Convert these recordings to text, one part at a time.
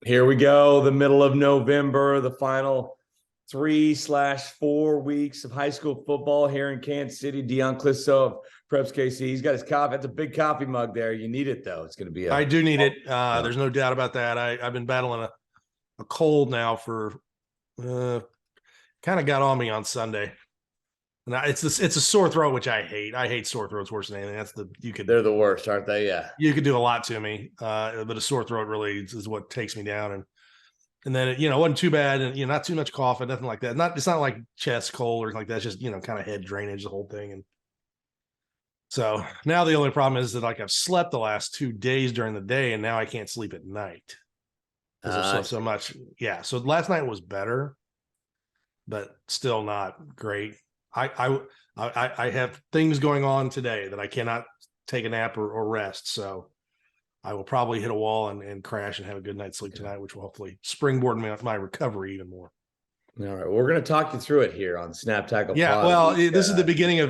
Here we go, the middle of November, the final 3/4 weeks of high school football here in Kansas City. Dion Clisso of PrepsKC. He's got his coffee. That's a big coffee mug there. You need it, though. It's going to be I do need it. There's no doubt about that. I've been battling a cold now for kind of got on me on Sunday. And it's a sore throat, which I hate. I hate sore throats worse than anything. They're the worst, aren't they? Yeah. You could do a lot to me, but a sore throat really is what takes me down. And then it wasn't too bad, and not too much cough and nothing like that. It's not like chest cold or anything like that. It's just kind of head drainage, the whole thing. And so now the only problem is that I've slept the last 2 days during the day, and now I can't sleep at night because I've slept so much. Yeah. So last night was better, but still not great. I have things going on today that I cannot take a nap or rest. So I will probably hit a wall and crash and have a good night's sleep tonight, which will hopefully springboard my recovery even more. All right. Well, we're going to talk you through it here on Snap Tackle. Yeah. Well, this is the beginning of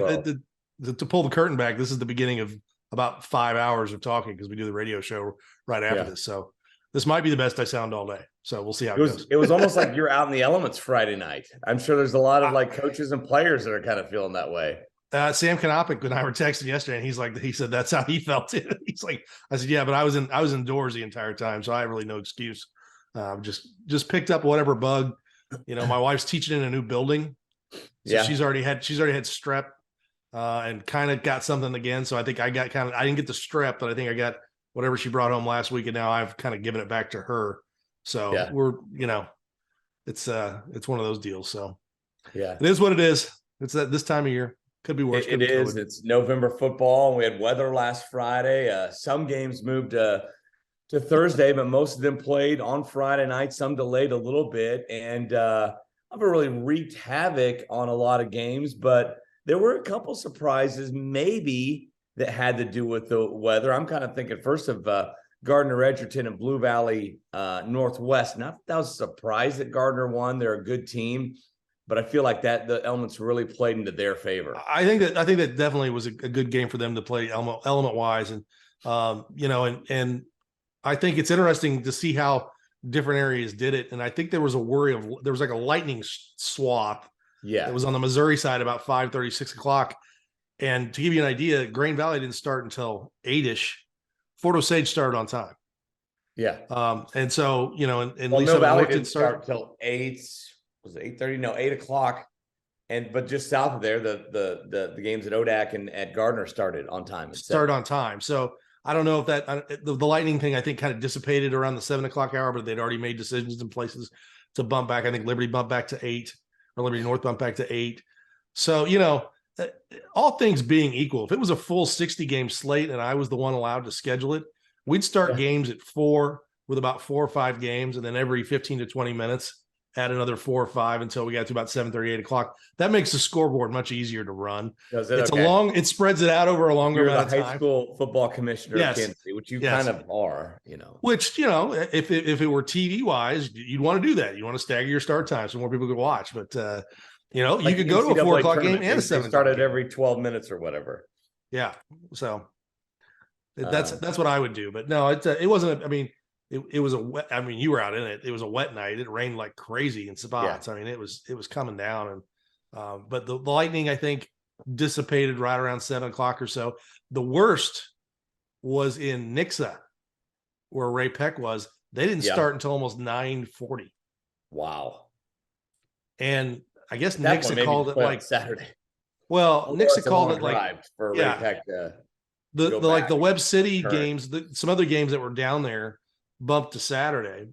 to pull the curtain back. This is the beginning of about 5 hours of talking because we do the radio show right after this. So this might be the best I sound all day. So we'll see how it goes. It was almost like you're out in the elements Friday night. I'm sure there's a lot of coaches and players that are kind of feeling that way. Sam Kanopik and I were texting yesterday, and he said that's how he felt it. He's like, I said, yeah, but I was indoors the entire time, so I have really no excuse. Just picked up whatever bug. My wife's teaching in a new building, so she's already had strep, and kind of got something again. So I think I didn't get the strep, but I think I got whatever she brought home last week, and now I've kind of given it back to her. So we're it's one of those deals. So it is what it is. It's this time of year. Could be worse. It is. It's November football. We had weather last Friday. Some games moved to Thursday, but most of them played on Friday night. Some delayed a little bit, and I've really wreaked havoc on a lot of games. But there were a couple surprises, maybe that had to do with the weather. I'm kind of thinking first of Gardner Edgerton and Blue Valley Northwest. Not that was a surprise that Gardner won. They're a good team. But I feel like that the elements really played into their favor. I think that definitely was a good game for them to play element wise, and and I think it's interesting to see how different areas did it. And I think there was a worry there was like a lightning swath. Yeah, it was on the Missouri side about 5:30, 6 o'clock. And to give you an idea, Grain Valley didn't start until 8-ish. Fort Osage started on time. Yeah, and so and Lisa Valley didn't start until 8. Was it 8:30? No, 8 o'clock. But just south of there, the games at ODAC and at Gardner started on time. On time. So I don't know if that the lightning thing I think kind of dissipated around the 7 o'clock hour, but they'd already made decisions in places to bump back. I think Liberty bumped back to 8, or Liberty North bumped back to 8. So all things being equal, if it was a full 60 game slate and I was the one allowed to schedule it, we'd start games at 4 with about 4 or 5 games, and then every 15 to 20 minutes add another 4 or 5 until we got to about 7:30, 8 o'clock. That makes the scoreboard much easier to run. It spreads it out over a longer amount of time. High school football commissioner of Kansas City, which you kind of are, Which, if it were TV wise, you'd want to do that. You want to stagger your start time so more people could watch. But you could go to a 4 o'clock game and a 7 o'clock. Started every 12 minutes or whatever. Yeah. So that's what I would do. But no, it wasn't. It was a wet. You were out in it. It was a wet night. It rained like crazy in spots. Yeah. It was coming down, and but the lightning I think dissipated right around 7 o'clock or so. The worst was in Nixa, where Ray Peck was. They didn't start until almost 9:40. Wow. And I guess Nixa called it like Saturday. Well, Nixa called it like for Ray Peck. The Webb City games, some other games that were down there bumped to Saturday.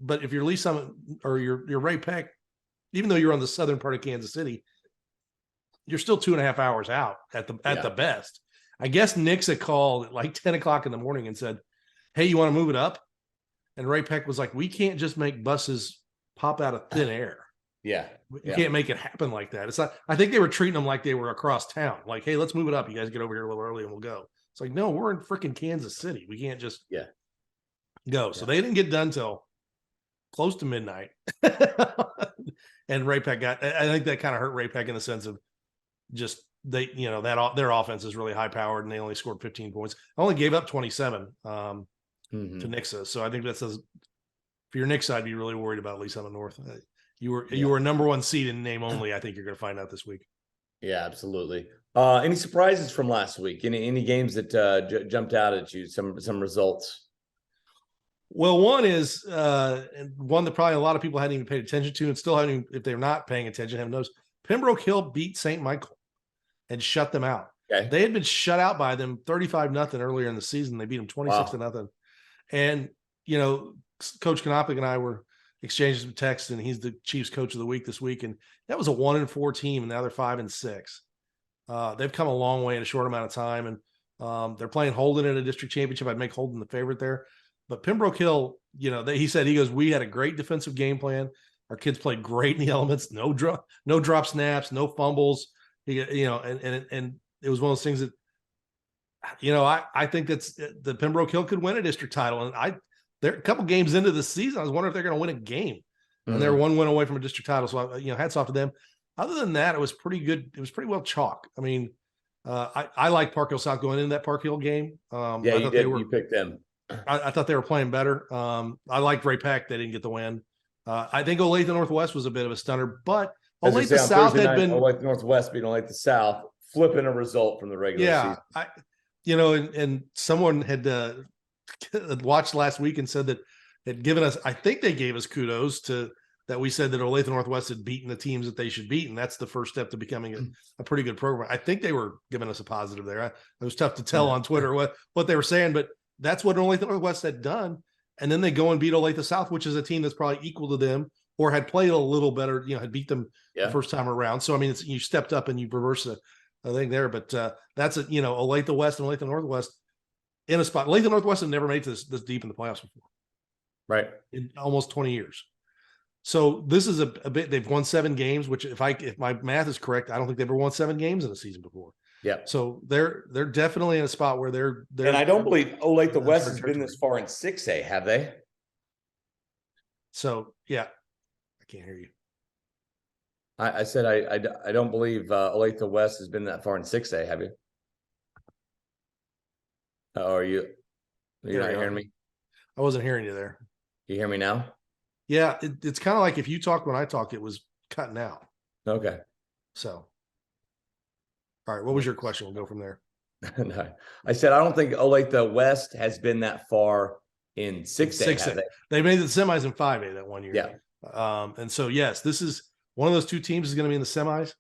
But if you're Lee Summit or you're Ray Peck, even though you're on the southern part of Kansas City, you're still 2.5 hours out at the best. I guess Nixa called at like 10 o'clock in the morning and said, "Hey, you want to move it up?" And Ray Peck was like, "We can't just make buses pop out of thin air. Yeah. You can't make it happen like that." It's not. I think they were treating them like they were across town. Like, "Hey, let's move it up. You guys get over here a little early and we'll go." It's like, no, we're in freaking Kansas City. We can't just go. So they didn't get done till close to midnight. And Ray Peck I think that kind of hurt Ray Peck in the sense of just their offense is really high powered and they only scored 15 points. I only gave up 27 to Nixa. So I think that says for your Knicks side, I'd be really worried about, at least on the North. You were a number one seed in name only. I think you're going to find out this week. Yeah, absolutely. Any surprises from last week? Any games that jumped out at you? Some results. Well, one is and one that probably a lot of people hadn't even paid attention to, and still haven't, if they're not paying attention, haven't noticed. Pembroke Hill beat St. Michael and shut them out. Okay. They had been shut out by them 35-0 earlier in the season. They beat them 26-0. And, you know, Coach Konopik and I were exchanging some texts, and he's the Chiefs coach of the week this week. And that was a 1-4 team, and now they're 5-6. They've come a long way in a short amount of time. And they're playing Holden in a district championship. I'd make Holden the favorite there. But Pembroke Hill, you know, he goes, we had a great defensive game plan. Our kids played great in the elements, no drop snaps, no fumbles. You know, and it was one of those things that, you know, I think that's the Pembroke Hill could win a district title. And they're a couple games into the season, I was wondering if they're going to win a game. And they're one win away from a district title. So, you know, hats off to them. Other than that, it was pretty good. It was pretty well chalk. I mean, I like Park Hill South going into that Park Hill game. Yeah, you did. You picked them. I thought they were playing better. I liked Ray Peck. They didn't get the win. I think Olathe Northwest was a bit of a stunner, but Olathe South had been Olathe Northwest beating Olathe South, flipping a result from the regular season. You know, and someone had watched last week and said that had given us, I think they gave us kudos to that. We said that Olathe Northwest had beaten the teams that they should beat, and that's the first step to becoming a pretty good program. I think they were giving us a positive there. It was tough to tell on Twitter what they were saying, but that's what Olathe Northwest had done. And then they go and beat Olathe South, which is a team that's probably equal to them or had played a little better, you know, had beat them the first time around. So, I mean, you stepped up and you reversed a thing there. But that's you know, Olathe West and Olathe Northwest in a spot. Olathe Northwest have never made this deep in the playoffs before. Right. In almost 20 years. So this is a bit, they've won 7 games, which if my math is correct, I don't think they've ever won 7 games in a season before. Yeah. So they're definitely in a spot where they're and I don't believe Olathe West has been this far in 6A, have they? So yeah, I can't hear you. I said I don't believe Olathe West has been that far in 6A, have you? Are you? You're not hearing me? I wasn't hearing you there. You hear me now? Yeah, it's kind of like if you talked when I talked, it was cutting out. Okay. So, all right, what was your question? We'll go from there. No, I said I don't think Olathe West has been that far in 6A. 6A. They made the semis in 5A that one year. Yeah. And so yes, this is one of those two teams is going to be in the semis.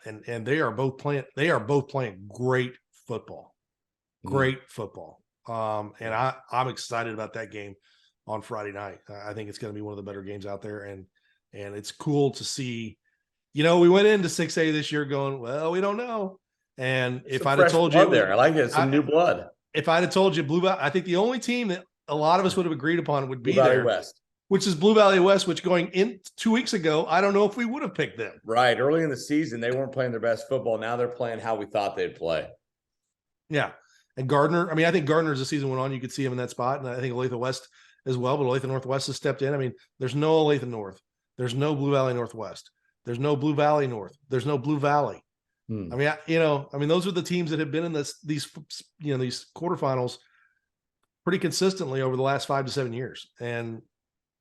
And they are both playing great football. Great football. And I'm excited about that game on Friday night. I think it's going to be one of the better games out there. And it's cool to see, you know, we went into 6A this year going, well, we don't know. And if I'd have told you there, I like it. Some new blood. If I'd have told you Blue Valley, I think the only team that a lot of us would have agreed upon would be Blue Valley there, West, which is Blue Valley West, which going in 2 weeks ago, I don't know if we would have picked them. Right. Early in the season, they weren't playing their best football. Now they're playing how we thought they'd play. Yeah. And Gardner, I mean, I think Gardner, as the season went on, you could see him in that spot. And I think Olathe West as well, but Olathe Northwest has stepped in. I mean, there's no Olathe North. There's no Blue Valley Northwest. There's no Blue Valley North. There's no Blue Valley. I mean, those are the teams that have been in these quarterfinals pretty consistently over the last 5 to 7 years. And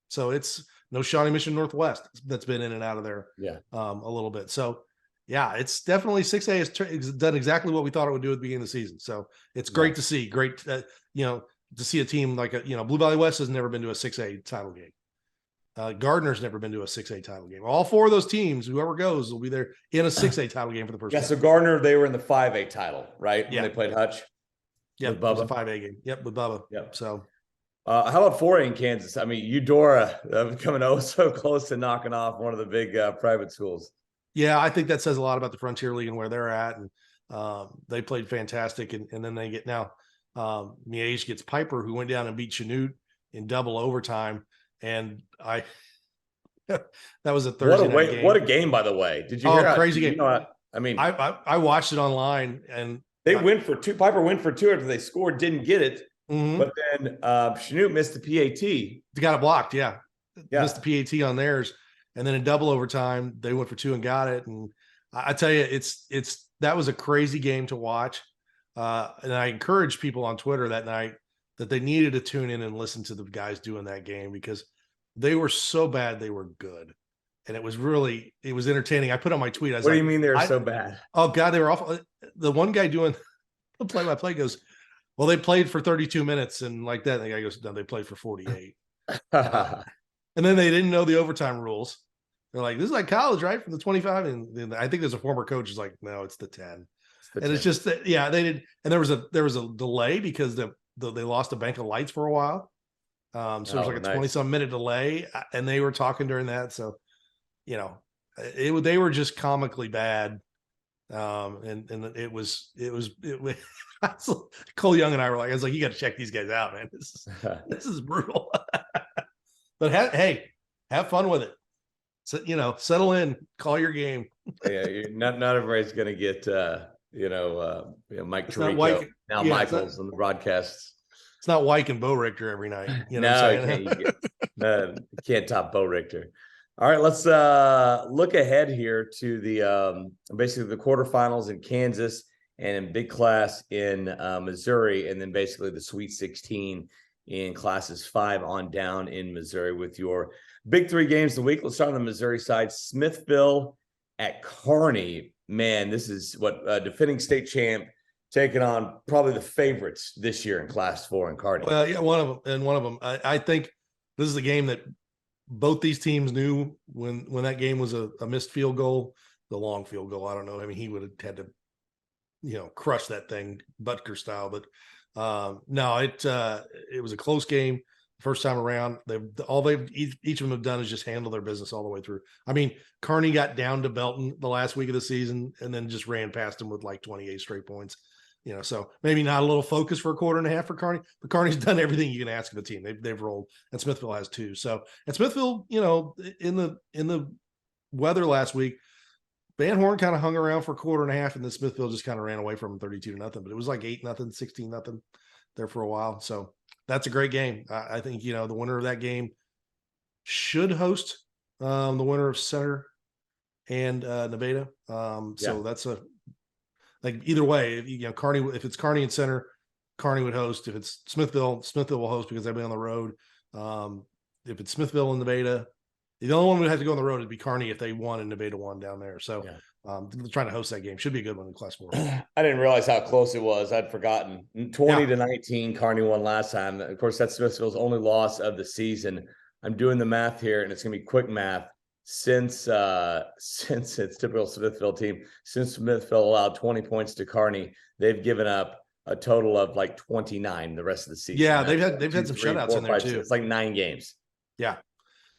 so it's no Shawnee Mission Northwest that's been in and out of there a little bit. So yeah, it's definitely 6A has done exactly what we thought it would do at the beginning of the season. So it's great to see. Great, to see a team like Blue Valley West has never been to a 6A title game. Gardner's never been to a 6A title game. All 4 of those teams, whoever goes, will be there in a 6A title game for the first time. So Gardner, they were in the 5A title, right? When they played Hutch. Yeah, it was a 5A game. Yep, with Bubba. Yep. So, how about 4A in Kansas? I mean, Eudora coming so close to knocking off one of the big private schools. Yeah, I think that says a lot about the Frontier League and where they're at, and they played fantastic. And then they get now Miege gets Piper, who went down and beat Chanute in double overtime. And that was a Thursday night game. What a game, by the way. Did you hear crazy game? I mean, I watched it online, and they went for 2. Piper went for 2 after they scored, didn't get it. But then Chanute missed the PAT. They got it blocked. Yeah. Missed the PAT on theirs. And then in double overtime, they went for 2 and got it. And I tell you, that was a crazy game to watch. And I encouraged people on Twitter that night that they needed to tune in and listen to the guys doing that game because they were so bad they were good. And it was entertaining. I put on my tweet. I was What like, do you mean they were so bad? Oh God, they were awful. The one guy doing the play-by-play goes, well, they played for 32 minutes and like that. And the guy goes, no, they played for 48. And then they didn't know the overtime rules. They're like, this is like college, right? From the 25. And I think there's a former coach who's like, no, it's the 10. It's just that, yeah, they did. And there was a delay because they lost a bank of lights for a while. So it was like a 20-some minute delay, and they were talking during that. So, they were just comically bad. And it was Cole Young and I was like, you got to check these guys out, man. This is brutal. But hey, have fun with it. So, settle in, call your game. Yeah, not everybody's going to get Mike Tirico, Michaels on the broadcasts. It's not Wyke and Bo Richter every night. You know no, what I'm saying? you can't top Bo Richter. All right, let's look ahead here to the basically the quarterfinals in Kansas and in big class in Missouri, and then basically the Sweet 16 in classes 5 on down in Missouri with your big 3 games of the week. Let's start on the Missouri side. Smithville at Kearney. Man, this is what defending state champ taking on probably the favorites this year in class 4 in Kearney. Well, yeah, one of them. I think this is a game that both these teams knew when that game was a missed field goal, the long field goal. I don't know. I mean, he would have had to, crush that thing Butker style, but no, it was a close game first time around. Each of them have done is just handle their business all the way through. I mean, Kearney got down to Belton the last week of the season and then just ran past them with like 28 straight points. So maybe not a little focus for a quarter and a half for Kearney, but Kearney's done everything you can ask of a team. They've rolled, and Smithville has too. So, and Smithville, in the weather last week, Van Horn kind of hung around for a quarter and a half, and then Smithville just kind of ran away from them 32-0. But it was like 8-0, 16-0 there for a while. So that's a great game. I think the winner of that game should host the winner of Center and Nevada. So that's like either way, Kearney, if it's Kearney and Center, Kearney would host. If it's Smithville, Smithville will host because they've been on the road. If it's Smithville and Nevada, the only one who would have to go on the road would be Kearney if they won and Nevada won down there. So trying to host that game should be a good one in class 4. I didn't realize how close it was. I'd forgotten. 20-19, Kearney won last time. Of course, that's Smithville's only loss of the season. I'm doing the math here, and it's going to be quick math. Since it's typical Smithville team, since Smithville allowed 20 points to Kearney, they've given up a total of like 29 the rest of the season. Yeah, they've had some shutouts in there too. It's like 9 games. Yeah.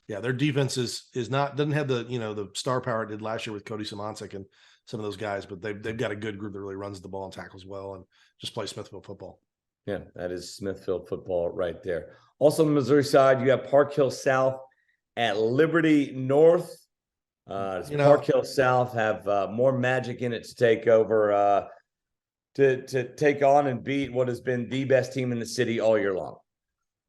Their defense doesn't have the star power it did last year with Cody Simoncic and some of those guys, but they've got a good group that really runs the ball and tackles well and just plays Smithville football. Yeah, that is Smithville football right there. Also on the Missouri side, you have Park Hill South at Liberty North. Park Hill South have more magic in it to take over, to take on and beat what has been the best team in the city all year long.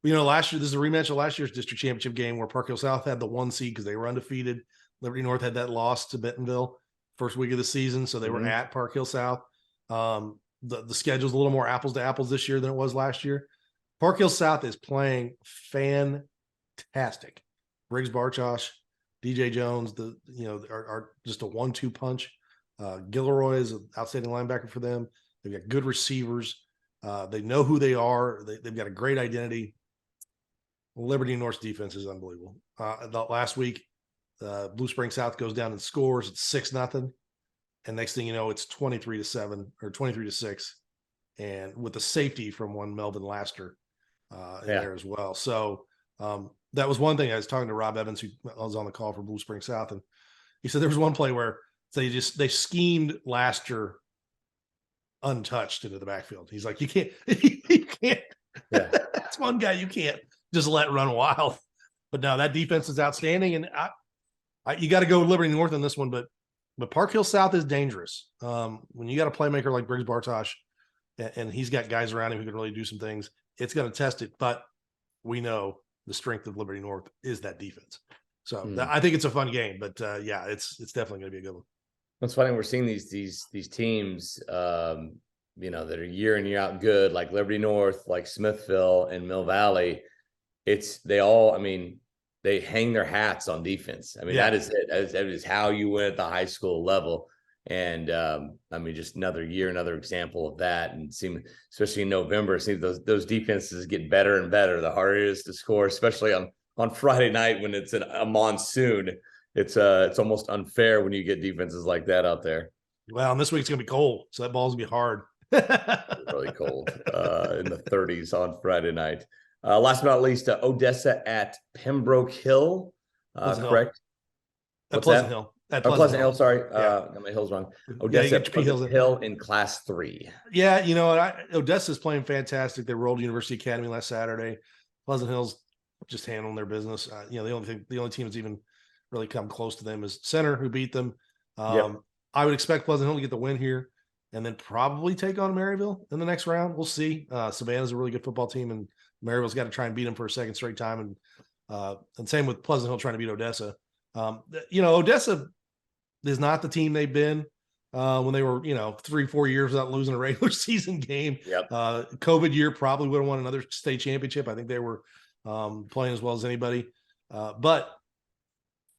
Last year, this is a rematch of last year's district championship game where Park Hill South had the 1 seed because they were undefeated. Liberty North had that loss to Bentonville first week of the season, so they were at Park Hill South. The schedule's a little more apples to apples this year than it was last year. Park Hill South is playing fantastic. Briggs Barchosh, DJ Jones, are just a 1-2 punch. Gilroy is an outstanding linebacker for them. They've got good receivers. They know who they are. They've got a great identity. Liberty North's defense is unbelievable. Last week, Blue Spring South goes down and scores. It's 6-0. And next thing you know, it's 23-7 or 23-6. And with the safety from one Melvin Laster there as well. So that was one thing. I was talking to Rob Evans, who was on the call for Blue Spring South. And he said there was one play where they schemed Laster untouched into the backfield. He's like, you can't. That's one guy you can't just let run wild. But no, that defense is outstanding, and you got to go Liberty North on this one. But Park Hill South is dangerous. When you got a playmaker like Briggs Bartosh, and he's got guys around him who can really do some things, it's going to test it. But we know the strength of Liberty North is that defense. So I think it's a fun game. But it's definitely going to be a good one. It's funny we're seeing these teams that are year in, year out good, like Liberty North, like Smithville and Mill Valley, they hang their hats on defense. I mean, Yeah. that is it. That is how you win at the high school level. And just another year, another example of that. And especially in November, it seems those defenses get better and better. The harder it is to score, especially on Friday night when it's a monsoon. It's almost unfair when you get defenses like that out there. Well, and this week's gonna be cold, so that ball's gonna be hard. Really cold in the 30s on Friday night. Last but not least, Odessa at Pembroke Hill. Correct? At Pleasant Hill. At Pleasant Hill. Sorry, got my hills wrong. Odessa at Pleasant Hill in Class 3. Yeah, you know what? Odessa's playing fantastic. They rolled University Academy last Saturday. Pleasant Hill's just handling their business. The only team that's even really come close to them is Center, who beat them. I would expect Pleasant Hill to get the win here, and then probably take on Maryville in the next round. We'll see. Savannah's a really good football team, and Maryville's got to try and beat them for a second straight time. And same with Pleasant Hill trying to beat Odessa. Odessa is not the team they've been when they were, 3-4 years without losing a regular season game. COVID year probably would have won another state championship. I think they were playing as well as anybody. But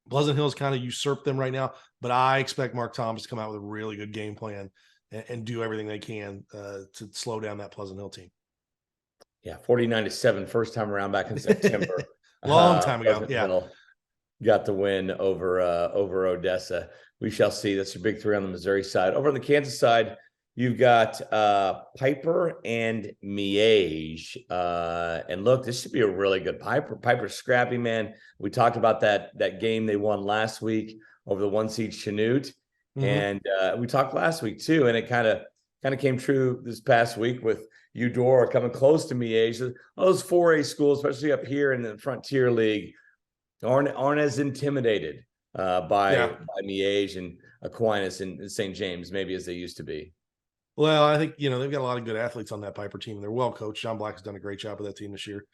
Pleasant Hill's kind of usurped them right now. But I expect Mark Thomas to come out with a really good game plan and do everything they can to slow down that Pleasant Hill team. Yeah, 49-7, first time around back in September. Long time ago. Pleasant Hill got the win over Odessa. We shall see. That's your big three on the Missouri side. Over on the Kansas side, you've got Piper and Miege. And look, this should be a really good Piper. Piper's scrappy, man. We talked about that game they won last week over the 1 seed Chanute. Mm-hmm. And we talked last week too, and it kind of came true this past week with Eudora coming close to Miege. Those 4A schools, especially up here in the Frontier League, aren't as intimidated by Miege and Aquinas and St. James maybe as they used to be. Well, I think, they've got a lot of good athletes on that Piper team. They're well coached. John Black has done a great job with that team this year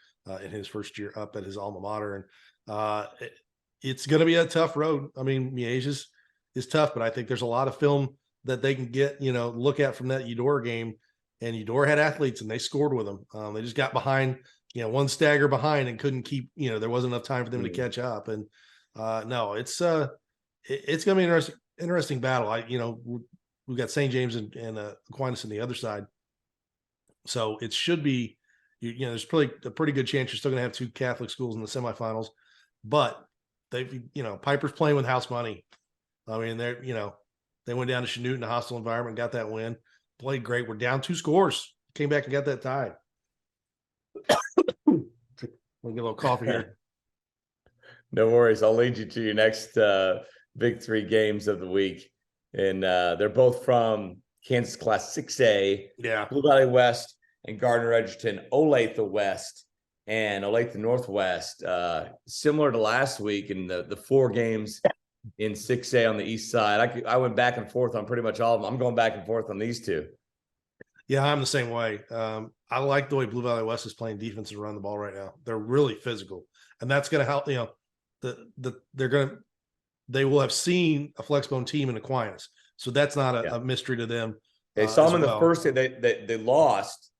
in his first year up at his alma mater. And it's going to be a tough road. I mean, Miege is tough, but I think there's a lot of film that they can get, look at from that Eudora game. And Eudora had athletes and they scored with them. They just got behind, one stagger behind and couldn't keep, there wasn't enough time for them to catch up. And no, it's going to be an interesting battle. We've got St. James and Aquinas on the other side. So it should be, there's probably a pretty good chance you're still going to have two Catholic schools in the semifinals, but Piper's playing with house money. I mean, they went down to Chanute in a hostile environment, got that win, played great. We're down 2 scores, came back and got that tie. We'll get a little coffee here. No worries. I'll lead you to your next big 3 games of the week. And they're both from Kansas Class 6A. Yeah. Blue Valley West and Gardner Edgerton, Olathe West and Olathe Northwest. Similar to last week in the 4 games in 6A on the east side. I went back and forth on pretty much all of them. I'm going back and forth on these 2. Yeah, I'm the same way. I like the way Blue Valley West is playing defense and run the ball right now. They're really physical, and that's going to help. They will have seen a flexbone team in Aquinas, so that's not a mystery to them. They saw them in the first. They lost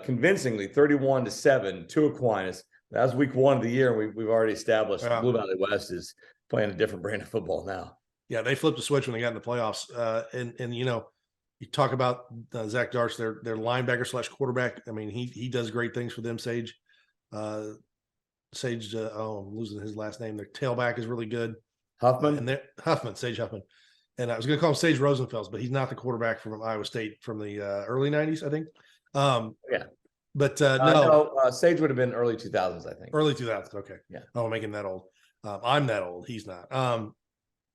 convincingly 31-7 to Aquinas. That was week 1 of the year, and we've already established Blue Valley West is playing a different brand of football now. Yeah, they flipped the switch when they got in the playoffs. And you talk about Zach Darts, their linebacker / quarterback. I mean, he does great things for them. Sage, I'm losing his last name. Their tailback is really good. Sage Huffman. And I was going to call him Sage Rosenfels, but he's not the quarterback from Iowa State from the early 90s, I think. But no, Sage would have been early 2000s, I think. Early 2000s. Okay. Yeah. Oh, I'm making that old. I'm that old. He's not.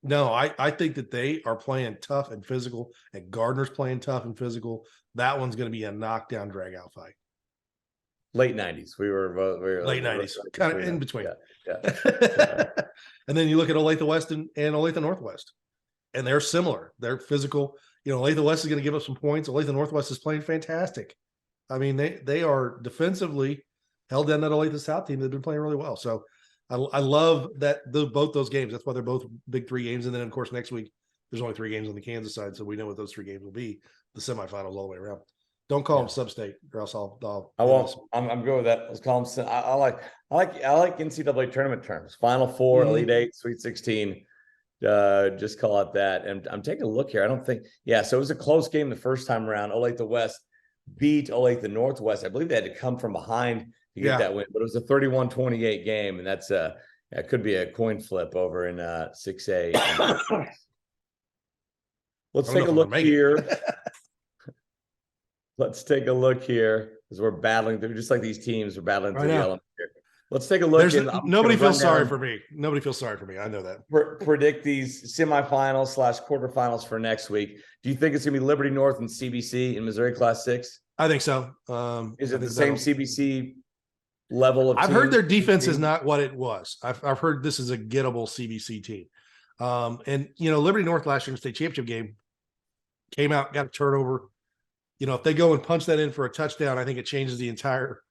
No, I think that they are playing tough and physical, and Gardner's playing tough and physical. That one's going to be a knockdown, drag-out fight. Late 90s. We were late 90s, kind of in between. Yeah. And then you look at Olathe West and Olathe Northwest, and they're similar. They're physical. Olathe West is going to give up some points. Olathe Northwest is playing fantastic. I mean, they are defensively held down that Olathe South team. They've been playing really well. So I love that both those games. That's why they're both big 3 games. And then, of course, next week, there's only 3 games on the Kansas side. So we know what those 3 games will be, the semifinals all the way around. Don't call Yeah. them sub-state, or else I'll I won't. I'm good with that. Let's call them. I like NCAA tournament terms. Final Four, Elite Eight, Sweet 16. Just call it that. And I'm taking a look here. I don't think. Yeah. So it was a close game the first time around. Olate the West beat Olate the Northwest. I believe they had to come from behind to get that win, but it was a 31-28 game, and that could be a coin flip over in 6A. Let's take a look here. Let's take a look here as we're battling through, just like these teams are battling through the elements here. Let's take a look. Nobody feels sorry for me. Nobody feels sorry for me. I know that. Predict these semifinals / quarterfinals for next week. Do you think it's going to be Liberty North and CBC in Missouri Class 6? I think so. Is it the same CBC level of? I've heard their defense is not what it was. I've heard this is a gettable CBC team. And Liberty North last year in the state championship game came out, got a turnover. If they go and punch that in for a touchdown, I think it changes the entire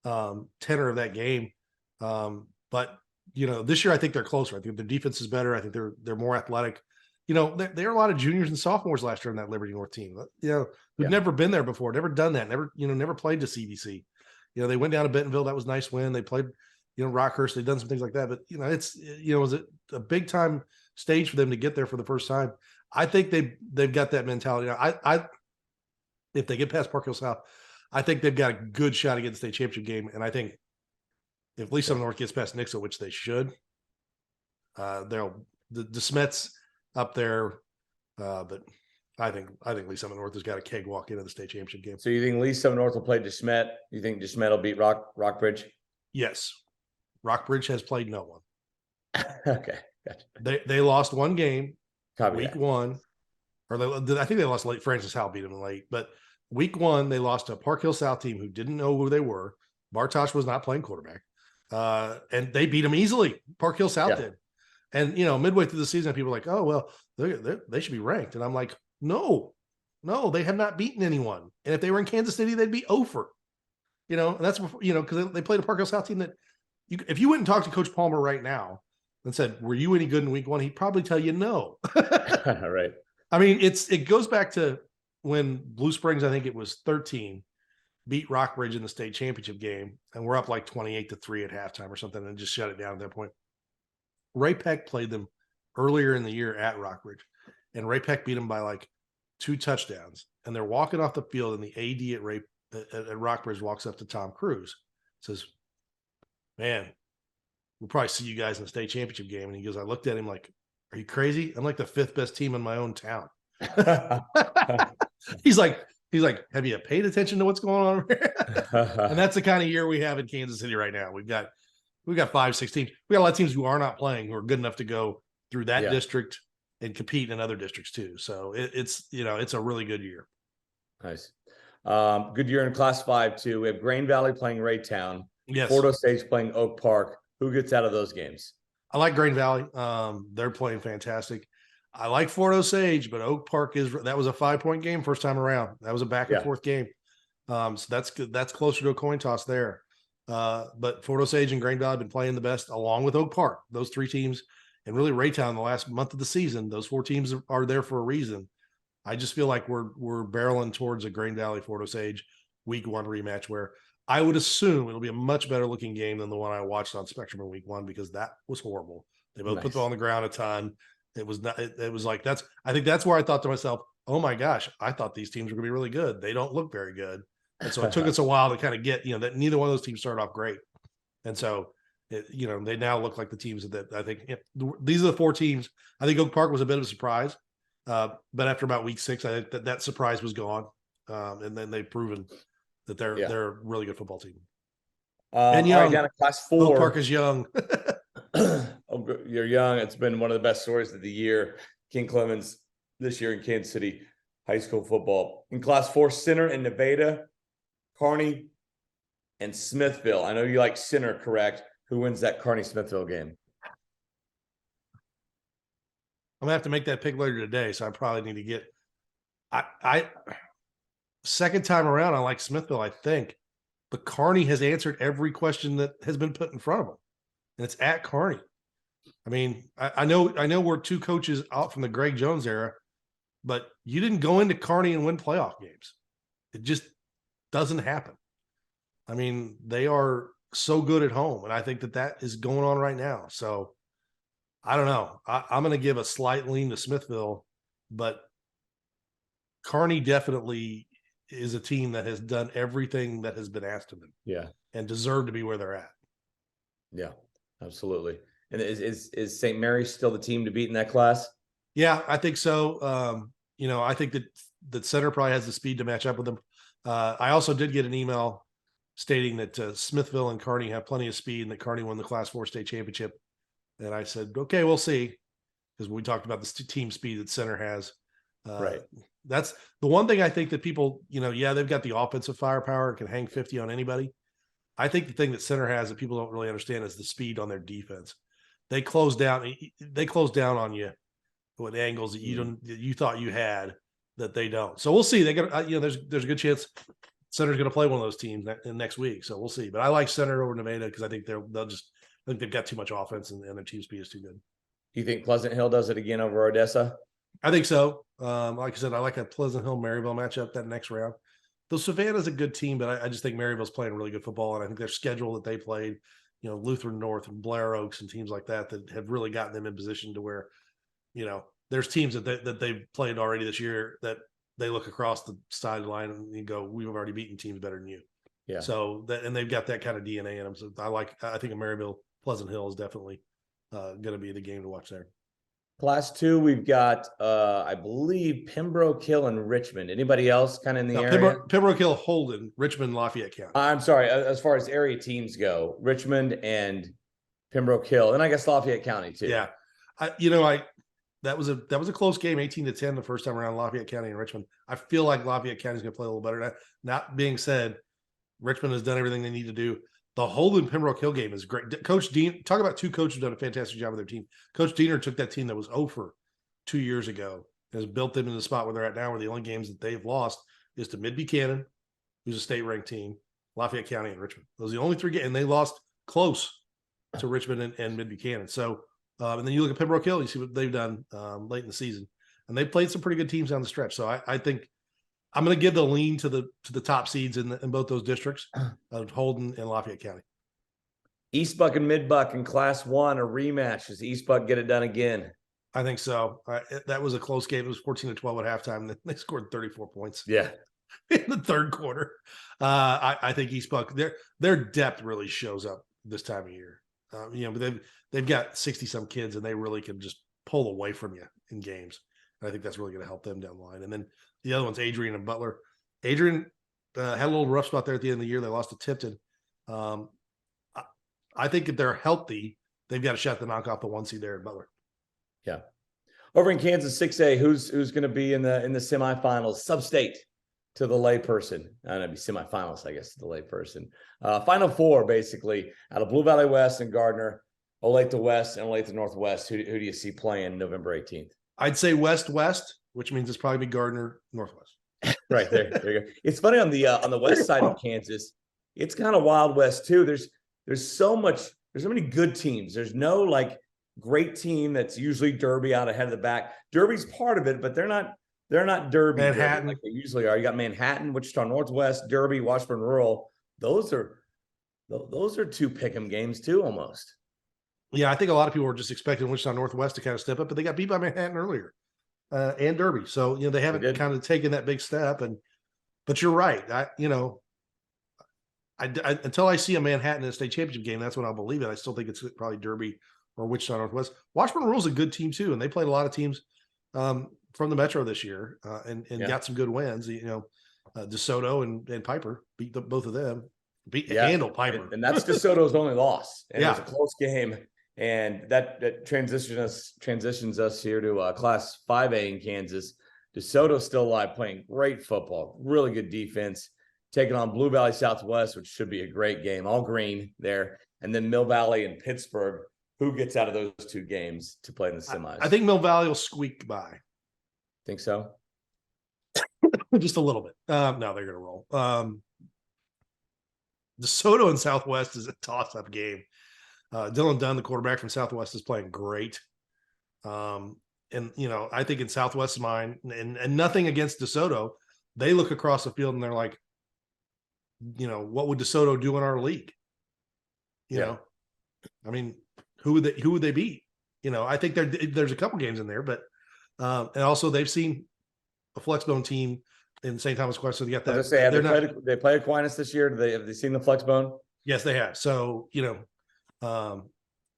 tenor of that game. But this year I think they're closer. I think their defense is better. I think they're more athletic. There are a lot of juniors and sophomores last year on that Liberty North team. Who've never been there before, never done that, never played to CBC. They went down to Bentonville. That was a nice win. They played, Rockhurst. They've done some things like that. But it was a big time stage for them to get there for the first time. I think they've got that mentality. If they get past Park Hill South, I think they've got a good shot against the state championship game. And I think if Lee Summit North gets past Nixon, which they should, the Smets up there. But I think Lee Summit North has got a keg walk into the state championship game. So you think Lee Summit North will play DeSmet? You think DeSmet will beat Rockbridge? Yes. Rockbridge has played no one. Okay. Gotcha. They lost one game, Copy week one. Or I think they lost late. Francis Howell beat them late. But week one, they lost to a Park Hill South team who didn't know who they were. Bartosh was not playing quarterback. And they beat them easily. Park Hill South did. And, midway through the season, people were like, oh, well, they should be ranked. And I'm like, no, they have not beaten anyone. And if they were in Kansas City, they'd be over. And that's, because they played a Park Hill South team that if you went and talked to Coach Palmer right now and said, were you any good in week one? He'd probably tell you no. Right. I mean, it goes back to when Blue Springs, I think it was 13, beat Rockbridge in the state championship game, and we're up like 28-3 at halftime or something, and just shut it down at that point. Ray Peck played them earlier in the year at Rockbridge, and Ray Peck beat them by like 2 touchdowns. And they're walking off the field, and the AD at Rockbridge walks up to Tom Cruise, says, "Man, we'll probably see you guys in the state championship game." And he goes, I looked at him like, "Are you crazy? I'm like the 5th best team in my own town." He's like, have you paid attention to what's going on over here? And that's the kind of year we have in Kansas City right now. We've got 5-6 teams. We got a lot of teams who are not playing, who are good enough to go through that district and compete in other districts too. So it's a really good year. Nice. Good year in Class 5 too. We have Grain Valley playing Raytown. Yes. Fort Osage playing Oak Park. Who gets out of those games? I like Grain Valley. They're playing fantastic. I like Fort Osage, but Oak Park that was a 5-point game first time around. That was a back and forth game. So that's good. That's closer to a coin toss there. But Fort Osage and Grain Valley have been playing the best, along with Oak Park. Those 3 teams, and really Raytown the last month of the season. Those 4 teams are there for a reason. I just feel like we're barreling towards a Grain Valley Fort Osage week 1 rematch, where I would assume it'll be a much better looking game than the one I watched on Spectrum in week 1, because that was horrible. They both put the ball on the ground a ton. It was not. It was like I think that's where I thought to myself, oh my gosh, I thought these teams were going to be really good. They don't look very good. And so it took us a while to kind of get, that neither one of those teams started off great. And so, they now look like the teams that I think these are the 4 teams. I think Oak Park was a bit of a surprise. But after about week 6, I think that surprise was gone. And then they've proven that they're a really good football team. And young. Right, down to Class 4. Oak Park is young. Oh, you're young. It's been one of the best stories of the year. King Clemens this year in Kansas City high school football. In Class 4, Center and Nevada, Kearney, and Smithville. I know you like Center, correct? Who wins that Kearney-Smithville game? I'm gonna have to make that pick later today, so I probably need to get. I second time around, I like Smithville, I think, but Kearney has answered every question that has been put in front of them, and it's at Kearney. I mean, I know we're 2 coaches out from the Greg Jones era, but you didn't go into Kearney and win playoff games. doesn't happen. I mean, they are so good at home, and I think that is going on right now. So I don't know. I'm going to give a slight lean to Smithville, but Kearney definitely is a team that has done everything that has been asked of them. Yeah. And deserve to be where they're at. Yeah, absolutely. And is St. Mary's still the team to beat in that class? Yeah, I think so. I think that Center probably has the speed to match up with them. I also did get an email stating that Smithville and Kearney have plenty of speed and that Kearney won the Class 4 state championship. And I said, okay, we'll see. Because we talked about the team speed that Center has. Right. That's the one thing I think that people, they've got the offensive firepower and can hang 50 on anybody. I think the thing that Center has that people don't really understand is the speed on their defense. They close down on you with angles that you thought you had that they don't. So we'll see. They got there's a good chance Center's going to play one of those teams next week. So we'll see. But I like Center over Nevada because I think they've got too much offense and their team speed is too good. Do you think Pleasant Hill does it again over Odessa? I think so. Like I said, I like a Pleasant Hill Maryville matchup that next round. Though Savannah's a good team, but I just think Maryville's playing really good football, and I think their schedule that they played, Lutheran North and Blair Oaks and teams like that have really gotten them in position to where, there's teams that they've played already this year that they look across the sideline and you go, we've already beaten teams better than you. Yeah. So and they've got that kind of DNA in them. So I think a Maryville Pleasant Hill is definitely going to be the game to watch there. Class 2, we've got, I believe, Pembroke Hill and Richmond. Anybody else kind of in the area? Pembroke Hill, Holden, Richmond, Lafayette County. I'm sorry. As far as area teams go, Richmond and Pembroke Hill, and I guess Lafayette County too. Yeah, that was a close game, 18-10 the first time around, Lafayette County and Richmond. I feel like Lafayette County is going to play a little better. That being said, Richmond has done everything they need to do. The Holden Pembroke Hill game is great. Coach Dean, talk about two coaches who've done a fantastic job with their team. Coach Diener took that team that was over 2 years ago and has built them in the spot where they're at now, where the only games that they've lost is to Mid-Buchanan, who's a state-ranked team, Lafayette County, and Richmond. Those are the only three games, and they lost close to Richmond and Mid-Buchanan. So, and then you look at Pembroke Hill, you see what they've done late in the season, and they've played some pretty good teams down the stretch. So I think I'm going to give the lean to the top seeds in both those districts of Holden and Lafayette County. East Buck and Mid Buck in Class 1, a rematch. Does East Buck get it done again? I think so. That was a close game. It was 14-12 at halftime. And they scored 34 points. Yeah, in the third quarter. I think East Buck, their depth really shows up this time of year. But they've got 60 some kids, and they really can just pull away from you in games. And I think that's really going to help them down the line. And then the other one's Adrian and Butler. Adrian had a little rough spot there at the end of the year. They lost to Tipton. I think if they're healthy, they've got a shot to knock off the 1 seed there at Butler. Yeah. Over in Kansas 6A, who's going to be in the semifinals? Sub-state to the layperson. I don't know, be semifinals, I guess, to the layperson. Final 4, basically, out of Blue Valley West and Gardner, Olathe West and Olathe Northwest. Who do you see playing November 18th? I'd say West, which means it's probably be Gardner Northwest. Right there. There you go. It's funny on the west side of Kansas. It's kind of Wild West too. There's so many good teams. There's no like great team that's usually Derby out ahead of the back. Derby's part of it, but they're not Derby. Manhattan, like they usually are. You got Manhattan, Wichita Northwest, Derby, Washburn Rural. Those are 2 pick'em games too, almost. Yeah, I think a lot of people were just expecting Wichita Northwest to kind of step up, but they got beat by Manhattan earlier and Derby. So, they haven't kind of taken that big step. But you're right. Until I see a Manhattan in a state championship game, that's when I'll believe it. I still think it's probably Derby or Wichita Northwest. Washburn Rural is a good team too, and they played a lot of teams from the Metro this year and got some good wins. DeSoto and Piper beat both of them. Handle Piper, and that's DeSoto's only loss. And it was a close game, and that transitions us here to Class 5A in Kansas. DeSoto's still alive, playing great football, really good defense. Taking on Blue Valley Southwest, which should be a great game, all green there. And then Mill Valley and Pittsburgh. Who gets out of those 2 games to play in the semis? I think Mill Valley will squeak by. Think so? Just a little bit. No, they're going to roll. DeSoto and Southwest is a toss-up game. Dylan Dunn, the quarterback from Southwest, is playing great. I think in Southwest's mind, and nothing against DeSoto, they look across the field and they're like, what would DeSoto do in our league? You know, I mean, who would they beat? I think there's a couple games in there, but and also they've seen a Flexbone team in St. Thomas Aquinas. So they got that. I was gonna say, they played Aquinas this year. Have they seen the Flexbone? Yes, they have. So they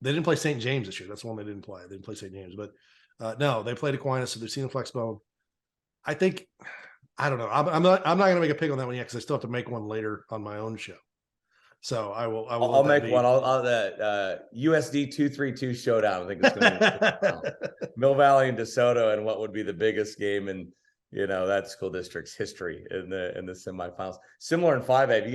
didn't play St. James this year. That's the one they didn't play. They didn't play St. James, but no, they played Aquinas, so they've seen the Flexbone. I think, I don't know. I'm not going to make a pick on that one yet because I still have to make one later on my own show. So I'll make one. I'll USD 232 showdown. I think it's going to be Mill Valley and DeSoto, and what would be the biggest game in that school district's history in the semifinals. Similar in 5A,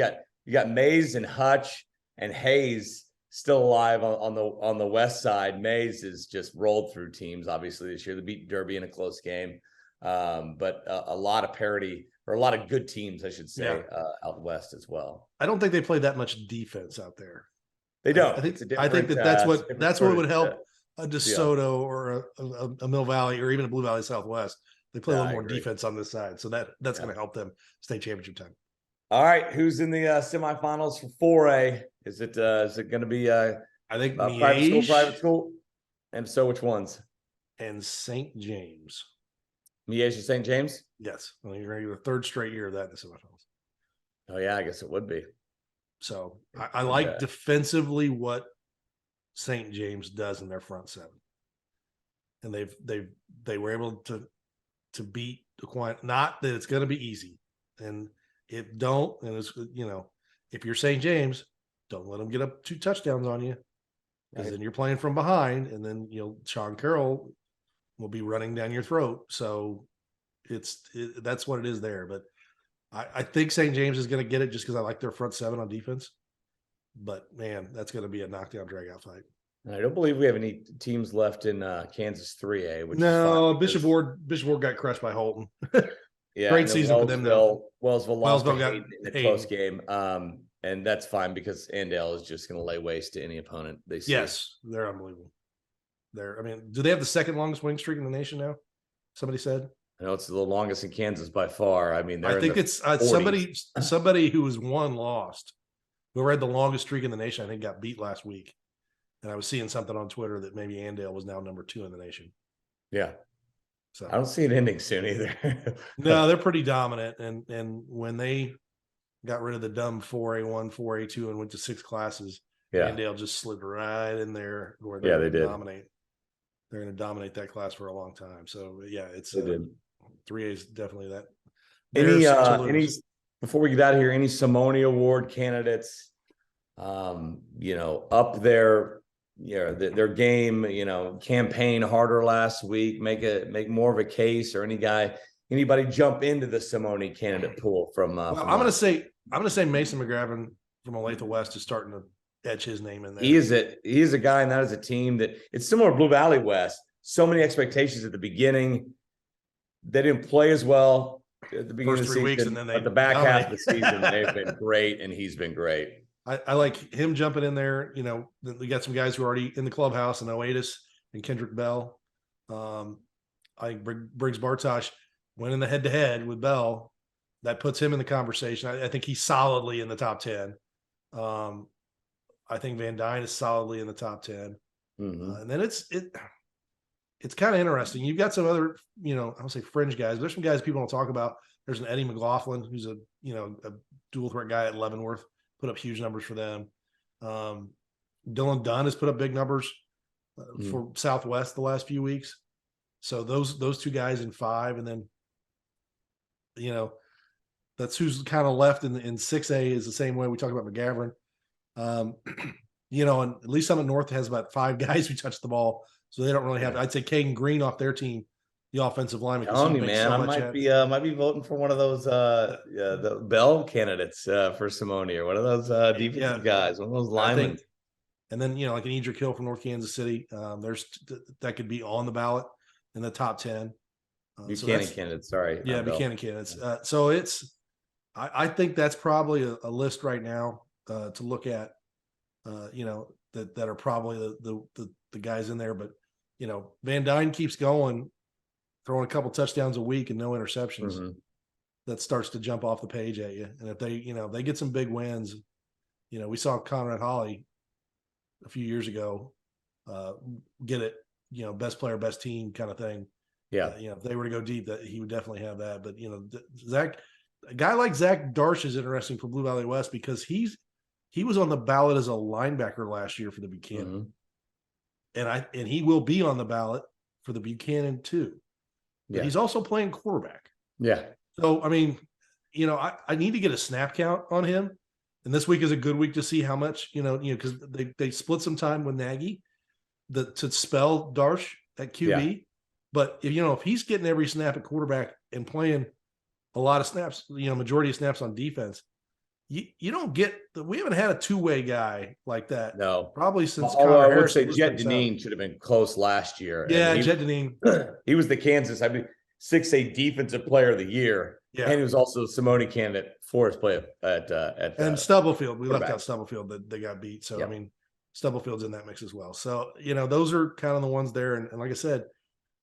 you got Mays and Hutch and Hayes still alive on the west side. Mays has just rolled through teams, obviously, this year. They beat Derby in a close game. But a lot of parity, or a lot of good teams, I should say, out west as well. I don't think they play that much defense out there. They don't. I think that's what would help a DeSoto or a Mill Valley or even a Blue Valley Southwest. They play a little more defense on this side, so that's going to help them state championship time. All right, who's in the semifinals for 4A? Is it going to be I think private school? And so, which ones? And St. James. Miege and St. James? Yes. Well, you're going to get a third straight year of that in the semifinals. Oh, yeah, I guess it would be. So I like defensively what St. James does in their front seven. And they were able to beat Aquinas. Not that it's going to be easy. And it's if you're St. James, don't let them get up 2 touchdowns on you. Because then you're playing from behind, and then Sean Carroll will be running down your throat. So that's what it is there. But I think St. James is going to get it just because I like their front seven on defense. But man, that's going to be a knockdown dragout fight. I don't believe we have any teams left in Kansas 3A. Which is Bishop Ward got crushed by Holton. Yeah, great season for them though. Wellsville lost in a close game. And that's fine because Andale is just going to lay waste to any opponent they see. Yes, they're unbelievable. Do they have the second longest winning streak in the nation now? Somebody said. I know it's the longest in Kansas by far. I mean, I think it's somebody who was lost. Whoever had the longest streak in the nation, I think, got beat last week. And I was seeing something on Twitter that maybe Andale was now number 2 in the nation. Yeah. So I don't see it ending soon either. No, they're pretty dominant. And when they got rid of the dumb 4A1, 4A2, and went to 6 classes, Andale just slid right in there where they did dominate. They're going to dominate that class for a long time. So yeah, it's 3A is definitely that. Any before we get out of here, any Simone Award candidates, up their their game, campaign harder last week, make more of a case, or anybody jump into the Simone candidate pool from I'm going to say Mason McGravin from Olathe West is starting to etch his name in there. He is a guy, and that is a team that it's similar to Blue Valley West. So many expectations at the beginning. They didn't play as well at the beginning of the season, weeks, and then at the back half of the season, they've been great, and he's been great. I like him jumping in there. We got some guys who are already in the clubhouse, and Oatis and Kendrick Bell. I think Briggs Bartosh went in the head-to-head with Bell. That puts him in the conversation. I think he's solidly in the top 10. I think Van Dyne is solidly in the top 10. Mm-hmm. And then it's kind of interesting. You've got some other, I don't say fringe guys, but there's some guys people don't talk about. There's an Eddie McLaughlin, who's a dual threat guy at Leavenworth, put up huge numbers for them. Dylan Dunn has put up big numbers for Southwest the last few weeks. So those 2 guys in 5, and then, that's who's kind of left in 6A is the same way we talk about McGavin. And at least Summit North has about 5 guys who touch the ball. So they don't really have, I'd say Caden Green off their team, the offensive lineman. Telling you, man, I might be voting for one of those the Bell candidates for Simone, or one of those defensive guys, one of those linemen. And then like an Edric Hill from North Kansas City, that could be on the ballot in the top 10. Buchanan candidates, sorry. Yeah, Buchanan candidates. So I think that's probably a list right now to look at. That are probably the guys in there, but Van Dyne keeps going, throwing a couple touchdowns a week and no interceptions. Mm-hmm. that starts to jump off the page at you. And if they, they get some big wins, we saw Conrad Holly a few years ago get it, best player, best team kind of thing. Yeah. If they were to go deep, that he would definitely have that. But, a guy like Zach Darsh is interesting for Blue Valley West because he was on the ballot as a linebacker last year for the Buchanan. Mm-hmm. And he will be on the ballot for the Buchanan too. But he's also playing quarterback. Yeah. So, I mean, I need to get a snap count on him. And this week is a good week to see how much, because they split some time with Nagy to spell Darsh at QB. Yeah. But if he's getting every snap at quarterback and playing a lot of snaps, majority of snaps on defense, you don't get we haven't had a two-way guy like that. No, probably since Although I would say Jet Deneen should have been close last year. Yeah, Jet Deneen. He was the Kansas 6A defensive player of the year. Yeah. And he was also Simone candidate for his play at and Stubblefield. We left out Stubblefield that they got beat. So I mean, Stubblefield's in that mix as well. So those are kind of the ones there. And like I said,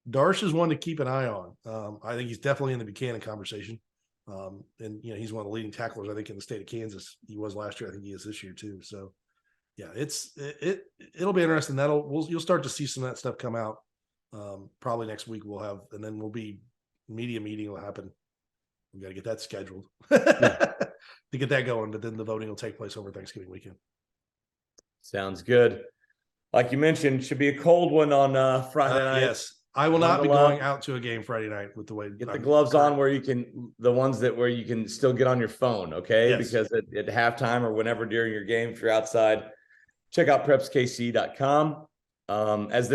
Darsh is one to keep an eye on. I think he's definitely in the Buchanan conversation. And he's one of the leading tacklers, I think, in the state of Kansas. He was last year. I think he is this year too. So yeah, it'll be interesting. You'll start to see some of that stuff come out. Probably next week and then we'll be media meeting will happen. We got to get that scheduled to get that going. But then the voting will take place over Thanksgiving weekend. Sounds good. Like you mentioned, should be a cold one on Friday night. Yes. I will not be going out to a game Friday night with the way. Get the gloves on where you can, the ones where you can still get on your phone, okay? Yes. Because at halftime or whenever during your game, if you're outside, check out PrepsKC.com. As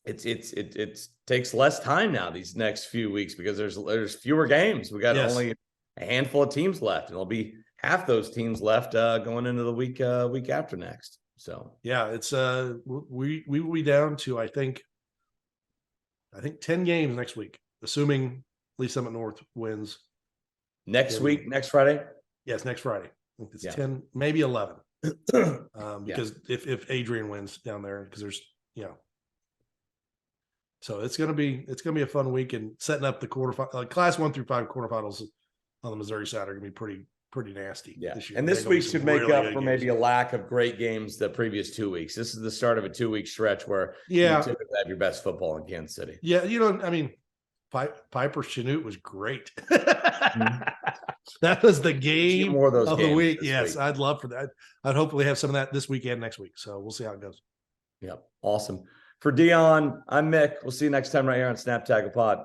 it takes less time now these next few weeks because there's fewer games. We got only a handful of teams left, and there'll be half those teams left going into the week after next. So yeah, it's we will be down to I think 10 games next week, assuming Lee Summit North wins. Next Friday? Yes, next Friday. I think it's 10, maybe 11. Because if Adrian wins down there, because there's so it's gonna be a fun week, and setting up the class 1 through 5 quarterfinals on the Missouri side are gonna be pretty nasty this year. And this week should make up for maybe a lack of great games the previous 2 weeks. This is the start of a 2-week stretch where you typically have your best football in Kansas City. Yeah, I mean, Piper Chanute was great. Mm-hmm. That was the game more of those of the week. Yes, week. I'd love for that. I'd hopefully have some of that this weekend, next week. So we'll see how it goes. Yep, awesome. For Dion, I'm Mick. We'll see you next time right here on Snap Tackle Pod.